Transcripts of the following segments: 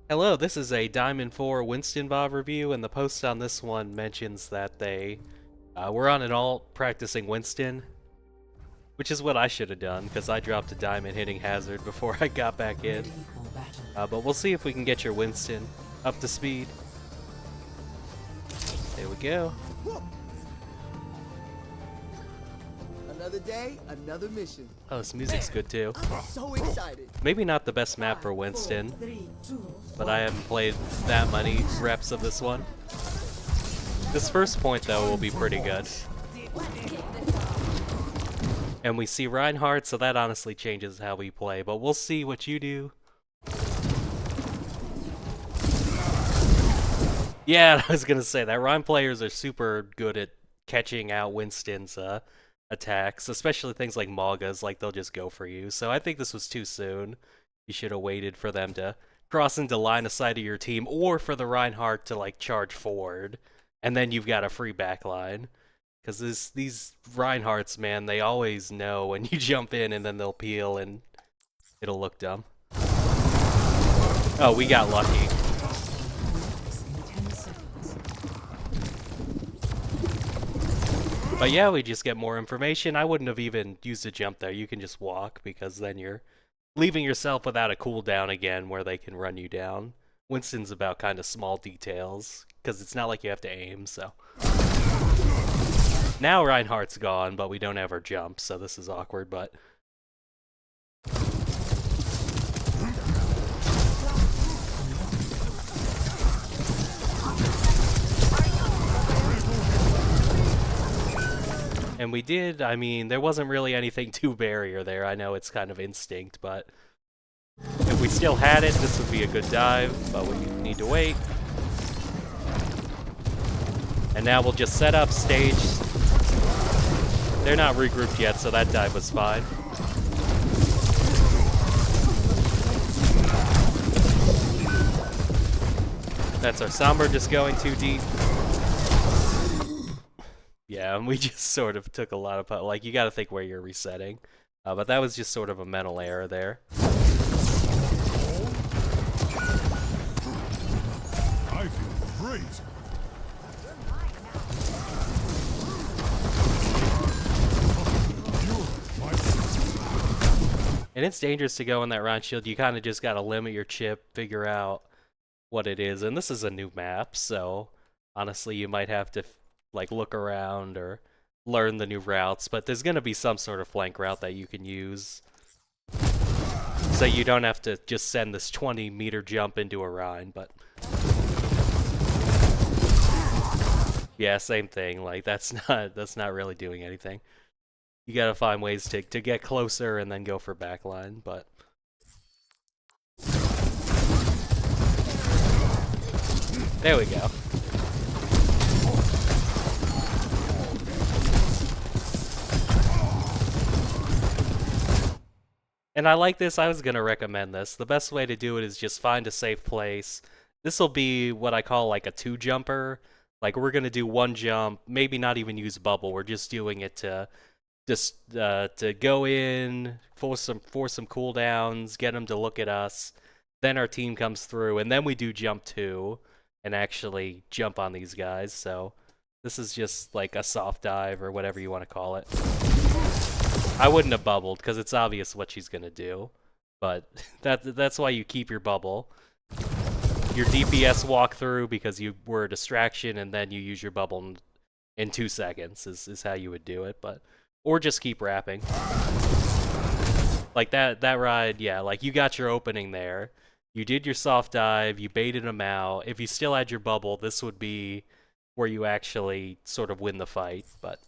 Hello, this is a Diamond 4 Winston VOD review, and the post on this one mentions that they were on an alt practicing Winston, which is what I should have done, because I dropped a diamond hitting hazard before I got back in. But we'll see if we can get your Winston up to speed. There we go. Another day, another mission. Oh, this music's good too. I'm so excited. Maybe not the best map for Winston, but I haven't played that many reps of this one. This first point, though, will be pretty good. And we see Reinhardt, so that honestly changes how we play, but we'll see what you do. Yeah, I was gonna say that Rhyme players are super good at catching out Winston's attacks, especially things like Maugas, like they'll just go for you. So I think this was too soon. You should have waited for them to cross into line of sight of your team, or for the Reinhardt to like charge forward, and then you've got a free backline. Because these Reinhardts, man, they always know when you jump in and then they'll peel and it'll look dumb. Oh, we got lucky. But yeah, we just get more information. I wouldn't have even used a jump there. You can just walk, because then you're leaving yourself without a cooldown again where they can run you down. Winston's about kind of small details, because it's not like you have to aim, so. Now Reinhardt's gone, but we don't have our jump, so this is awkward, but. And we did, I mean, there wasn't really anything to barrier there. I know it's kind of instinct, but if we still had it, this would be a good dive, but we need to wait. And now we'll just set up stage. They're not regrouped yet, so that dive was fine. That's our Sombra just going too deep. Yeah, and we just sort of took a lot of, like, you gotta think where you're resetting. But that was just sort of a mental error there. I feel great. And it's dangerous to go in that round shield. You kind of just gotta limit your chip, figure out what it is. And this is a new map, so honestly, you might have to like look around or learn the new routes, but there's gonna be some sort of flank route that you can use, so you don't have to just send this 20-meter jump into a Rhine. But yeah, same thing. Like that's not really doing anything. You gotta find ways to get closer and then go for backline, but. There we go. And I like this. I was going to recommend this. The best way to do it is just find a safe place. This will be what I call like a two-jumper. Like we're going to do one jump, maybe not even use bubble. We're just doing it to to go in, force some cooldowns, get them to look at us. Then our team comes through, and then we do jump 2 and actually jump on these guys. So this is just like a soft dive or whatever you want to call it. I wouldn't have bubbled because it's obvious what she's gonna do, but that's why you keep your bubble. Your DPS walk through because you were a distraction, and then you use your bubble in 2 seconds is how you would do it. But or just keep wrapping. Like that ride, yeah. Like you got your opening there. You did your soft dive. You baited them out. If you still had your bubble, this would be where you actually sort of win the fight. But.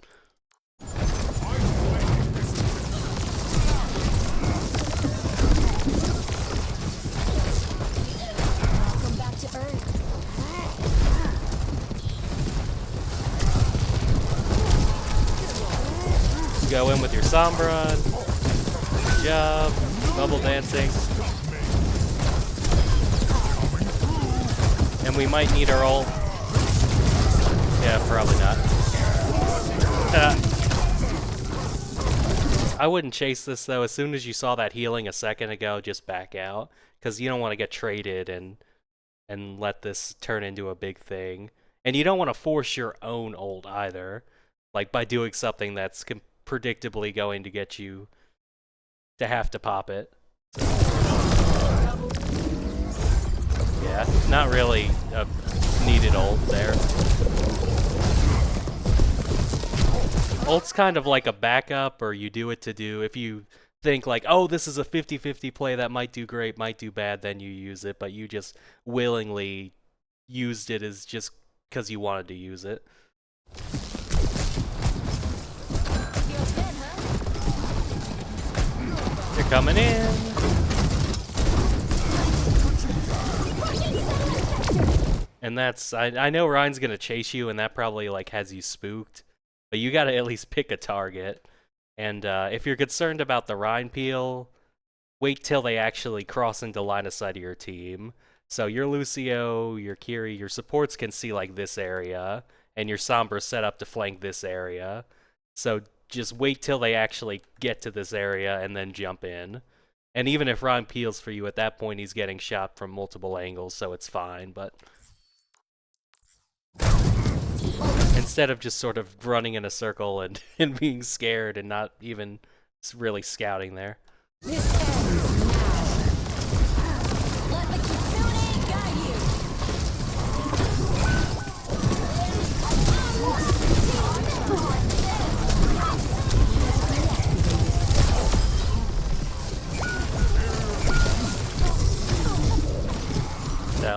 Go in with your Sombra. Good job. Bubble dancing. And we might need our ult. Yeah, probably not. I wouldn't chase this though. As soon as you saw that healing a second ago, just back out. Because you don't want to get traded and and let this turn into a big thing. And you don't want to force your own ult either, like by doing something that's predictably going to get you to have to pop it. Yeah, not really a needed ult there. Ult's kind of like a backup, or you do it to do, if you think like, oh, this is a 50-50 play that might do great, might do bad, then you use it, but you just willingly used it as just because you wanted to use it. They're coming in. And that's, I know Ryan's gonna chase you, and that probably like has you spooked, but you gotta at least pick a target. And if you're concerned about the Rhine peel, wait till they actually cross into line of sight of your team. So your Lucio, your Kiri, your supports can see like this area, and your Sombra's set up to flank this area. So just wait till they actually get to this area and then jump in. And even if Rhyme peels for you at that point, he's getting shot from multiple angles, so it's fine, but instead of just sort of running in a circle and, and being scared and not even really scouting there.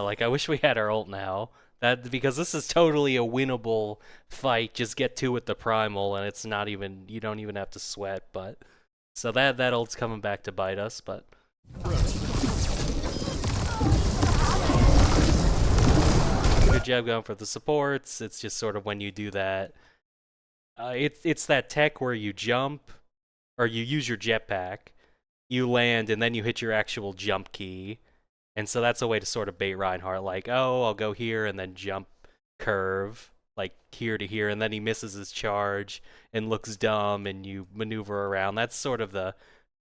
Like, I wish we had our ult now. Because this is totally a winnable fight. Just get two with the primal, and it's not even, you don't even have to sweat. But so that ult's coming back to bite us. But good job going for the supports. It's just sort of when you do that, it's that tech where you jump, or you use your jetpack, you land, and then you hit your actual jump key. And so that's a way to sort of bait Reinhardt, like, oh, I'll go here and then jump curve, like here to here, and then he misses his charge and looks dumb, and you maneuver around. That's sort of the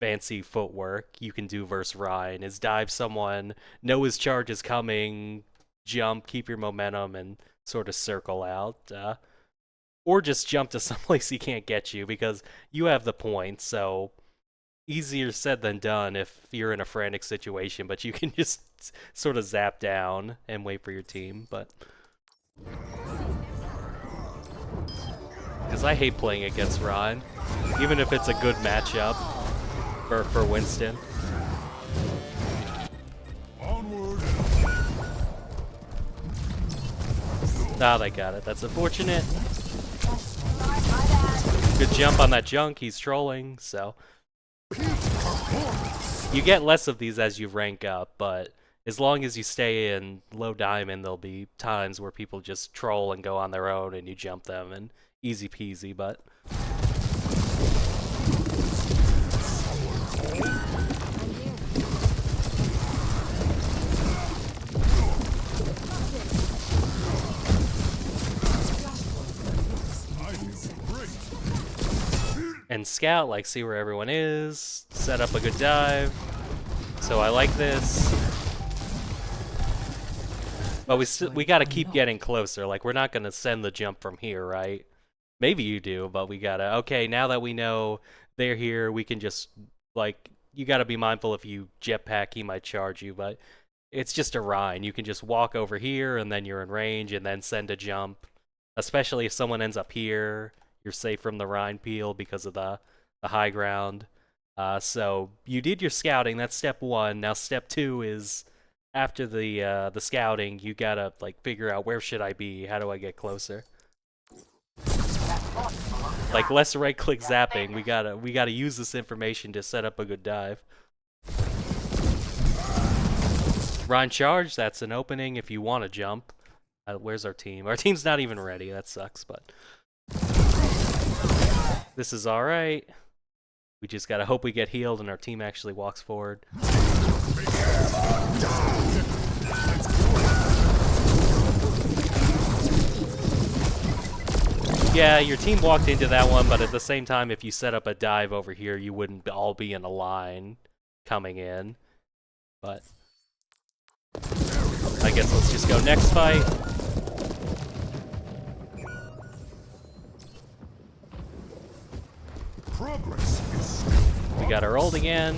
fancy footwork you can do versus Ryan, is dive someone, know his charge is coming, jump, keep your momentum, and sort of circle out. Or just jump to someplace he can't get you, because you have the points, so easier said than done if you're in a frantic situation, but you can just sort of zap down and wait for your team. But because I hate playing against Ron, even if it's a good matchup for Winston. Ah, they got it. That's unfortunate. Good jump on that junk. He's trolling, so you get less of these as you rank up, but as long as you stay in low diamond, there'll be times where people just troll and go on their own and you jump them, and easy peasy, but and scout, like, see where everyone is, set up a good dive. So I like this. But we gotta keep getting closer. Like, we're not gonna send the jump from here, right? Maybe you do, but we gotta, okay, now that we know they're here, we can just, like, you gotta be mindful if you jetpack, he might charge you, but it's just a Rhine. You can just walk over here, and then you're in range, and then send a jump. Especially if someone ends up here, you're safe from the Rhine peel because of the high ground. So you did your scouting. That's step one. Now step two is after the scouting, you gotta like figure out, where should I be? How do I get closer? Like, less right-click zapping. We gotta use this information to set up a good dive. Rhine charge. That's an opening if you want to jump. Where's our team? Our team's not even ready. That sucks, but this is alright. We just gotta hope we get healed and our team actually walks forward. Yeah, your team walked into that one, but at the same time, if you set up a dive over here, you wouldn't all be in a line coming in. But guess let's just go next fight. Progress is We got our ult again.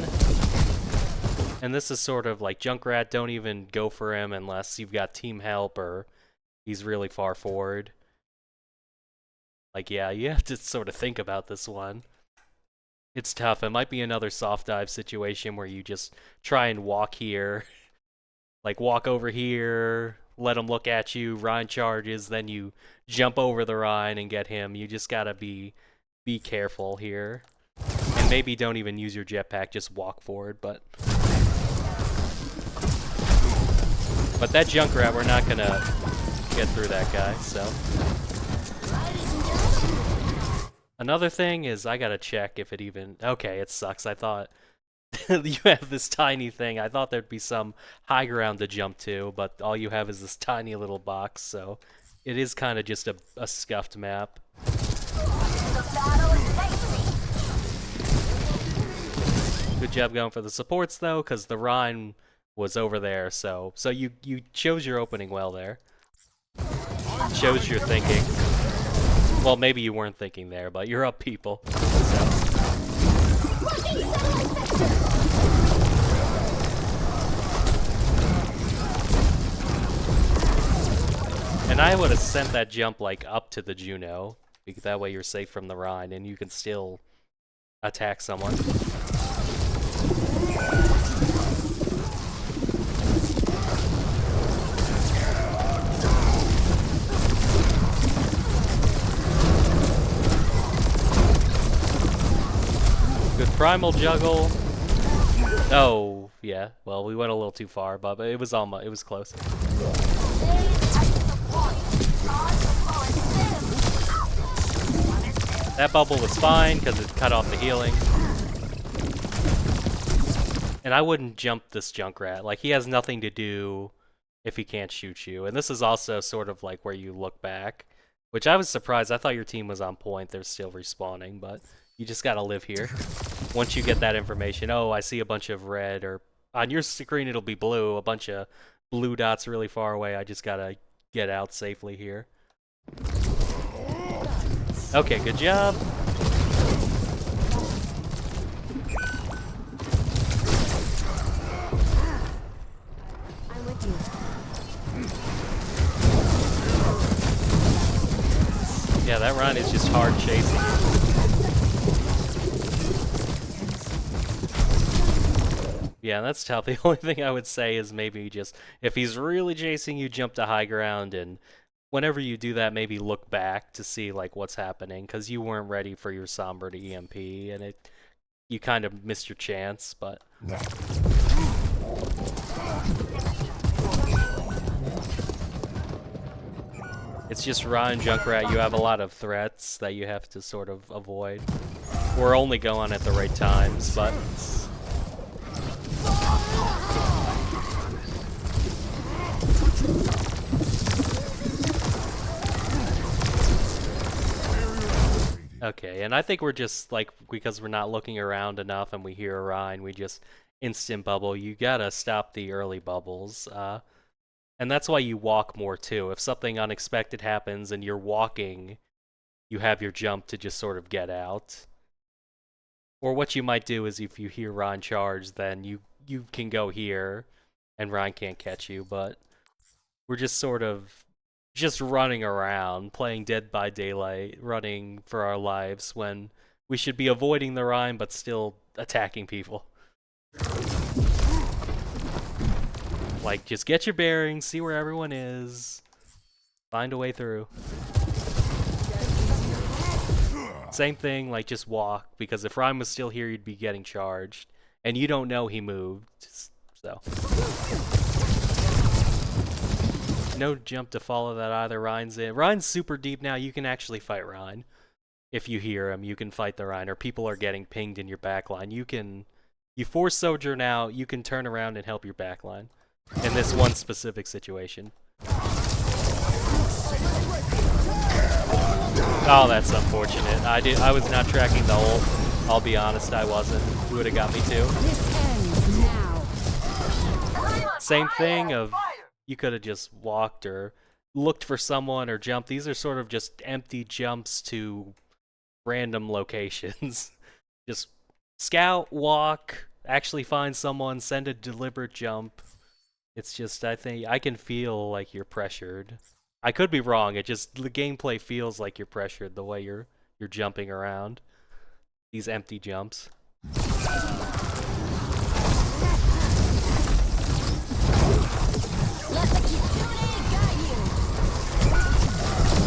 And this is sort of like Junkrat, don't even go for him unless you've got team help or he's really far forward. Like, yeah, you have to sort of think about this one. It's tough. It might be another soft dive situation where you just try and walk here. Like, walk over here, let him look at you, Rhine charges, then you jump over the Rhine and get him. You just gotta be careful here. And maybe don't even use your jetpack, just walk forward, but that Junkrat, we're not gonna get through that guy, so. Another thing is I gotta check if it even, okay, it sucks. I thought you have this tiny thing. I thought there'd be some high ground to jump to, but all you have is this tiny little box, so it is kind of just a scuffed map. Good job going for the supports though, because the Rhine was over there, so you chose your opening well there. Shows your thinking. Well, maybe you weren't thinking there, but you're up, people. So. And I would have sent that jump like up to the Juno, because that way you're safe from the Rhine and you can still attack someone. Good primal juggle. Oh, yeah. Well, we went a little too far, but it was almost, it was close. That bubble was fine because it cut off the healing. And I wouldn't jump this Junkrat. Like, he has nothing to do if he can't shoot you. And this is also sort of like where you look back, which I was surprised. I thought your team was on point. They're still respawning, but you just gotta live here. Once you get that information, oh, I see a bunch of red, or on your screen it'll be blue, a bunch of blue dots really far away. I just gotta get out safely here. Okay, good job. I'm with you. Yeah, that Rhine is just hard chasing. Yeah, that's tough. The only thing I would say is maybe just, if he's really chasing you, jump to high ground, and whenever you do that, maybe look back to see like what's happening, because you weren't ready for your Sombra to EMP, and you kind of missed your chance, but... It's just Rhine Junkrat, you have a lot of threats that you have to sort of avoid. We're only going at the right times, but... Okay, and I think we're just, like, because we're not looking around enough and we hear a Rhine, we just instant bubble. You gotta stop the early bubbles. And that's why you walk more, too. If something unexpected happens and you're walking, you have your jump to just sort of get out. Or what you might do is if you hear Rhine charge, then you can go here and Rhine can't catch you, but we're just sort of just running around, playing Dead by Daylight, running for our lives when we should be avoiding the Rhine but still attacking people. Like, just get your bearings, see where everyone is, find a way through. Same thing, like, just walk, because if Rhine was still here, you'd be getting charged. And you don't know he moved, so. No jump to follow that either. Rhine's in. Rhine's super deep now. You can actually fight Rhine. If you hear him, you can fight the Rhine, or people are getting pinged in your backline. You force Sojourn out, you can turn around and help your backline. In this one specific situation. Oh, that's unfortunate. I was not tracking the ult. I'll be honest, I wasn't. He would have got me too. This ends now. Same thing of You could have just walked or looked for someone or jumped. These are sort of just empty jumps to random locations. Just scout, walk, actually find someone, send a deliberate jump. It's just, I think, I can feel like you're pressured. I could be wrong, it just, the gameplay feels like you're pressured the way you're jumping around. These empty jumps.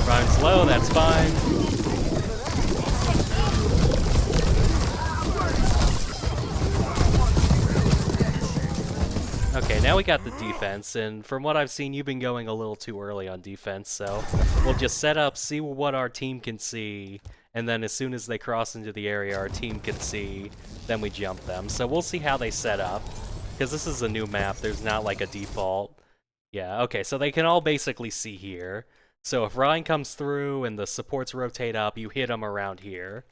Rhyme's low, that's fine. Okay, now we got the defense, and from what I've seen, you've been going a little too early on defense, so we'll just set up, see what our team can see, and then as soon as they cross into the area our team can see, then we jump them. So we'll see how they set up, because this is a new map, there's not like a default. Yeah, okay, so they can all basically see here. So if Ryan comes through and the supports rotate up, you hit him around here,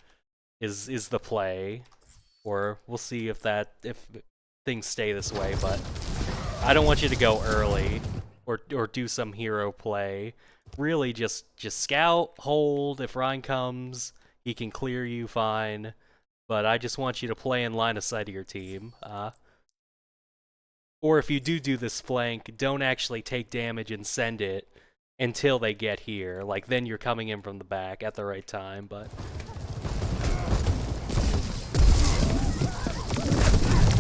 is the play. Or we'll see if things stay this way, but I don't want you to go early or do some hero play. Really just scout, hold. If Ryan comes, he can clear you fine, but I just want you to play in line of sight of your team. Or if you do this flank, don't actually take damage and send it until they get here. Like, then you're coming in from the back at the right time, but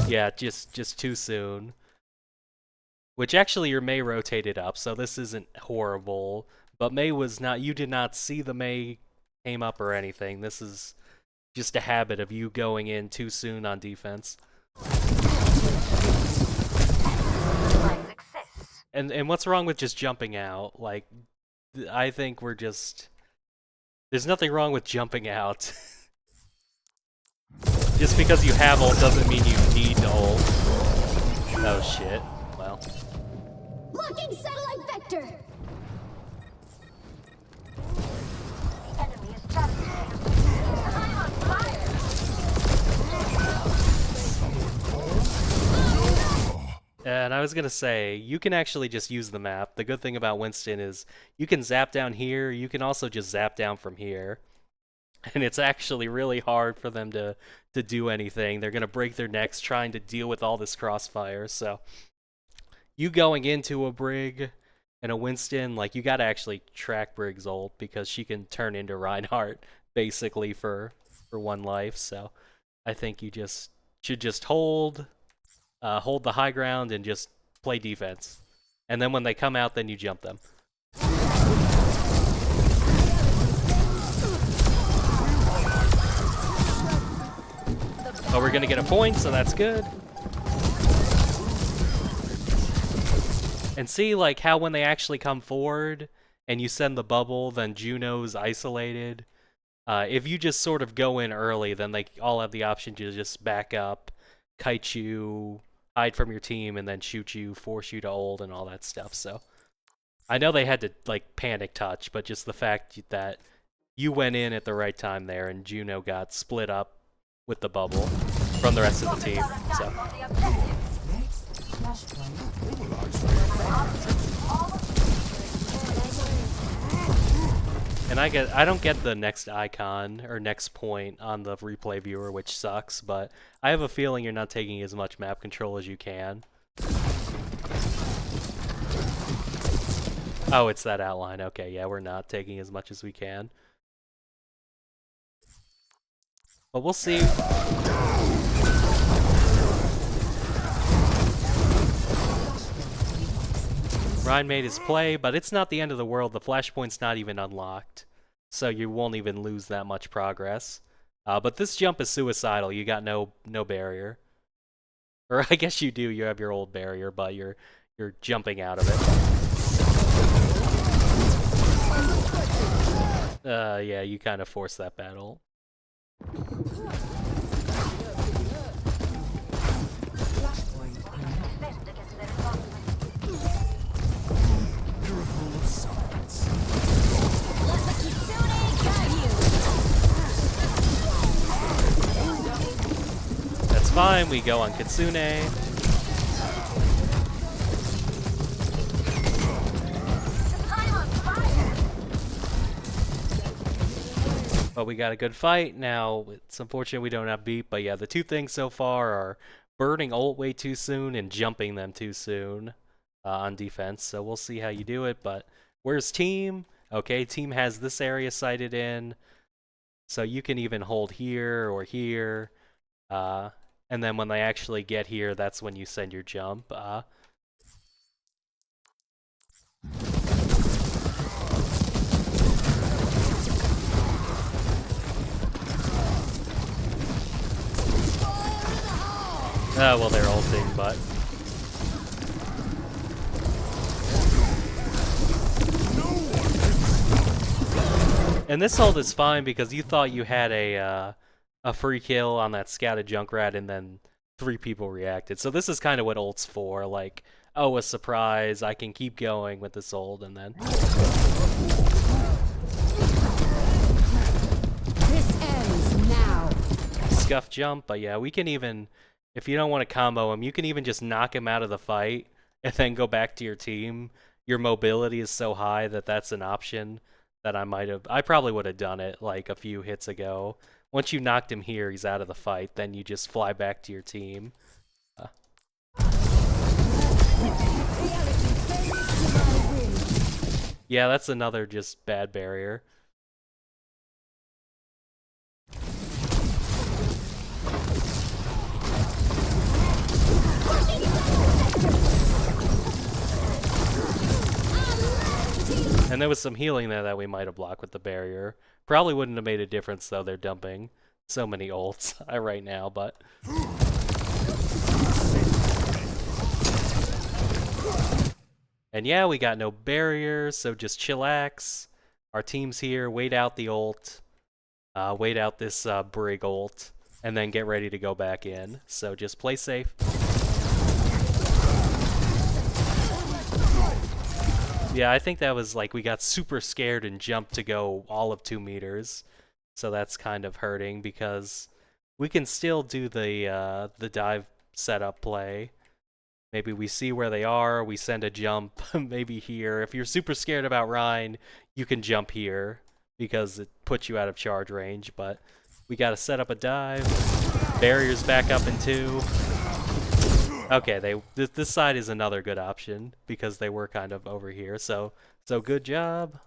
yeah, just too soon. Which actually your Mei rotated up, so this isn't horrible. But Mei was not, you did not see the Mei came up or anything. This is just a habit of you going in too soon on defense. And what's wrong with just jumping out? Like, I think we're just, there's nothing wrong with jumping out. Just because you have ult doesn't mean you need to ult. Oh shit. Well. Locking satellite vector. Enemy is trapped. I'm on fire. And I was gonna say, you can actually just use the map. The good thing about Winston is you can zap down here, you can also just zap down from here. And it's actually really hard for them to do anything. They're gonna break their necks trying to deal with all this crossfire, so you going into a Brig and a Winston, like, you gotta actually track Brig's ult because she can turn into Reinhardt basically for one life, so I think you should just hold the high ground and just play defense. And then when they come out, then you jump them. Oh, we're gonna get a point, so that's good. And see, like, how when they actually come forward and you send the bubble, then Juno's isolated. If you just sort of go in early, then they all have the option to just back up, kite you, hide from your team, and then shoot you, force you to ult, and all that stuff. So I know they had to, like, panic touch, but just the fact that you went in at the right time there and Juno got split up with the bubble from the rest of the team. So. And I don't get the next icon or next point on the replay viewer, which sucks, but I have a feeling you're not taking as much map control as you can. Oh, it's that outline. Okay, yeah, we're not taking as much as we can. But we'll see. Ryan made his play, but it's not the end of the world. The flashpoint's not even unlocked, so you won't even lose that much progress. But this jump is suicidal. You got no barrier. Or I guess you do. You have your old barrier, but you're jumping out of it. Yeah, you kind of forced that battle. That's fine, we go on Kitsune. But we got a good fight. Now, it's unfortunate we don't have beat, but yeah, the two things so far are burning ult way too soon and jumping them too soon on defense. So we'll see how you do it, but where's team? Okay, team has this area sighted in, so you can even hold here or here. And then when they actually get here, that's when you send your jump. Well, they're ulting, but... And this ult is fine because you thought you had a free kill on that scouted Junkrat and then 3 people reacted. So this is kind of what ult's for, like, oh, a surprise, I can keep going with this ult, and then... This ends now. Scuff jump, but yeah, we can even, if you don't want to combo him, you can even just knock him out of the fight and then go back to your team. Your mobility is so high that that's an option that I probably would have done it like a few hits ago. Once you knocked him here, he's out of the fight, then you just fly back to your team. Yeah, that's another just bad barrier. And there was some healing there that we might have blocked with the barrier. Probably wouldn't have made a difference though, they're dumping so many ults right now, but... And yeah, we got no barrier, so just chillax. Our team's here, wait out the ult, wait out this Brig ult, and then get ready to go back in. So just play safe. Yeah, I think that was like we got super scared and jumped to go all of 2 meters. So that's kind of hurting because we can still do the dive setup play. Maybe we see where they are, we send a jump, maybe here. If you're super scared about Rhine, you can jump here because it puts you out of charge range, but we gotta set up a dive. Barriers back up in 2. Okay, this side is another good option because they were kind of over here, so good job.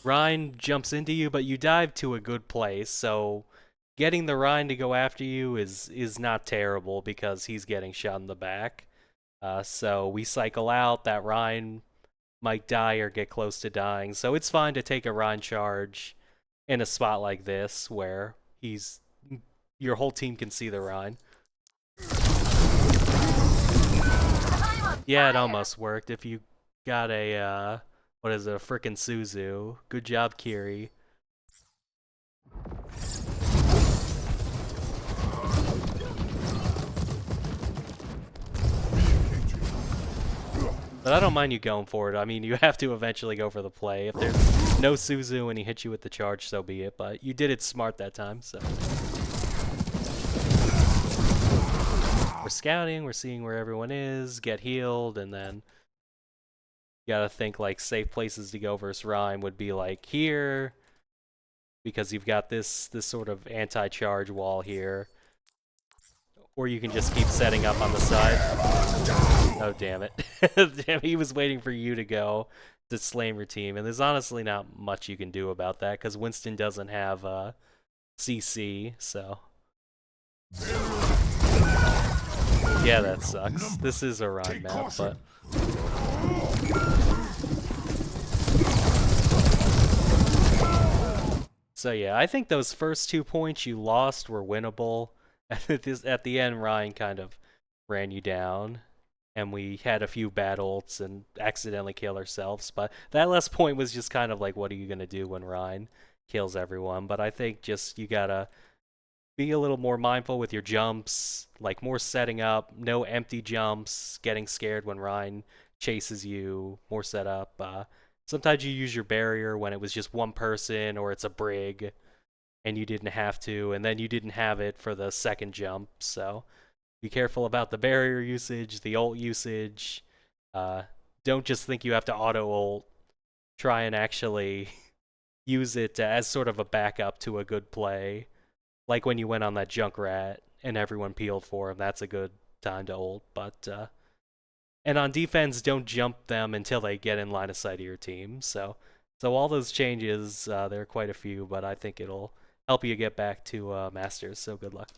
Rhine jumps into you, but you dive to a good place, so getting the Rhine to go after you is not terrible because he's getting shot in the back. So we cycle out, that Rhine might die or get close to dying, so it's fine to take a Rhine charge in a spot like this where your whole team can see the Rhine. Yeah, it almost worked. If you got a, what is it, a frickin' Suzu. Good job, Kiri. But I don't mind you going for it. I mean, you have to eventually go for the play. If there's no Suzu and he hits you with the charge, so be it. But you did it smart that time, so... We're scouting, we're seeing where everyone is, get healed, and then you gotta think like safe places to go versus Rhyme would be like here, because you've got this sort of anti-charge wall here. Or you can just keep setting up on the side. Oh, damn it. Damn, he was waiting for you to go to slam your team, and there's honestly not much you can do about that, because Winston doesn't have CC, so... Yeah, that sucks. This is a Rhine map, but... So yeah, I think those first 2 points you lost were winnable. At the end, Ryan kind of ran you down, and we had a few bad ults and accidentally killed ourselves, but that last point was just kind of like, what are you going to do when Ryan kills everyone? But I think just you gotta be a little more mindful with your jumps, like more setting up, no empty jumps, getting scared when Ryan chases you, more setup. Sometimes you use your barrier when it was just one person or it's a Brig and you didn't have to, and then you didn't have it for the second jump, so be careful about the barrier usage, the ult usage. Don't just think you have to auto ult try and actually use it as sort of a backup to a good play. Like when you went on that Junkrat and everyone peeled for him, that's a good time to ult. But and on defense, don't jump them until they get in line of sight of your team. So all those changes, there are quite a few, but I think it'll help you get back to Masters. So good luck.